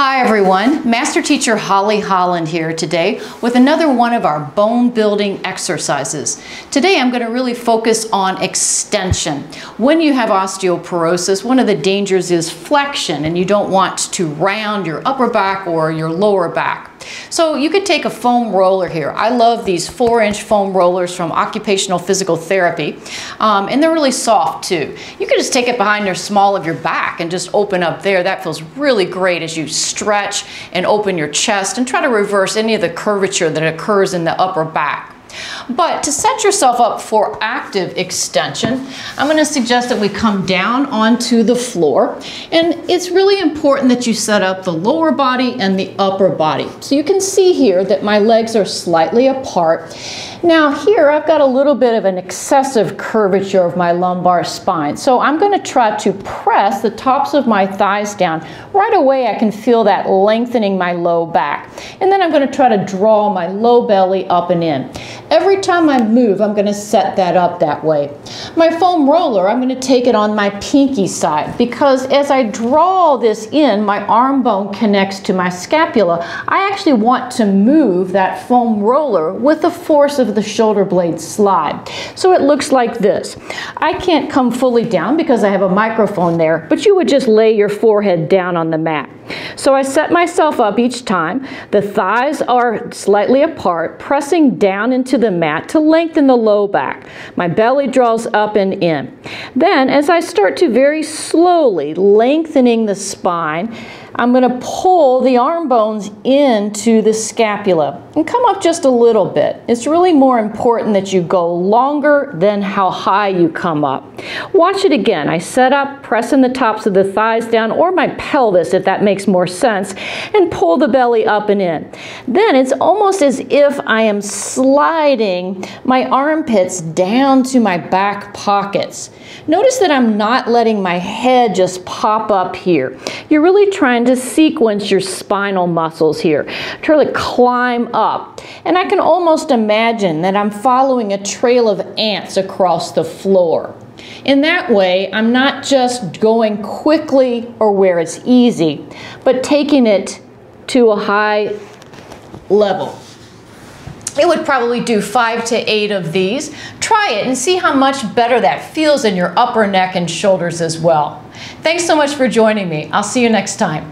Hi everyone, Master Teacher Holly Holland here today with another one of our bone building exercises. Today I'm going to really focus on extension. When you have osteoporosis, one of the dangers is flexion, and you don't want to round your upper back or your lower back. So you could take a foam roller here. I love these 4-inch foam rollers from Occupational Physical Therapy, and they're really soft too. You can just take it behind the small of your back and just open up there. That feels really great as you stretch and open your chest and try to reverse any of the curvature that occurs in the upper back. But to set yourself up for active extension, I'm going to suggest that we come down onto the floor, and it's really important that you set up the lower body and the upper body. So you can see here that my legs are slightly apart. Now here I've got a little bit of an excessive curvature of my lumbar spine, so I'm going to try to press the tops of my thighs down. Right away I can feel that lengthening my low back, and then I'm going to try to draw my low belly up and in. Every time I move, I'm going to set that up that way. My foam roller, I'm going to take it on my pinky side, because as I draw this in, my arm bone connects to my scapula. I actually want to move that foam roller with the force of the shoulder blade slide. So it looks like this. I can't come fully down because I have a microphone there, but you would just lay your forehead down on the mat. So I set myself up each time. The thighs are slightly apart, pressing down into the mat to lengthen the low back. My belly draws up and in. Then as I start to very slowly lengthening the spine, I'm going to pull the arm bones into the scapula and come up just a little bit. It's really more important that you go longer than how high you come up. Watch it again. I set up, pressing the tops of the thighs down, or my pelvis if that makes more sense, and pull the belly up and in. Then it's almost as if I am sliding my armpits down to my back pockets. Notice that I'm not letting my head just pop up here. You're really trying to sequence your spinal muscles here. Try to climb up. And I can almost imagine that I'm following a trail of ants across the floor. In that way, I'm not just going quickly or where it's easy, but taking it to a high level. It would probably do 5 to 8 of these. Try it and see how much better that feels in your upper neck and shoulders as well. Thanks so much for joining me. I'll see you next time.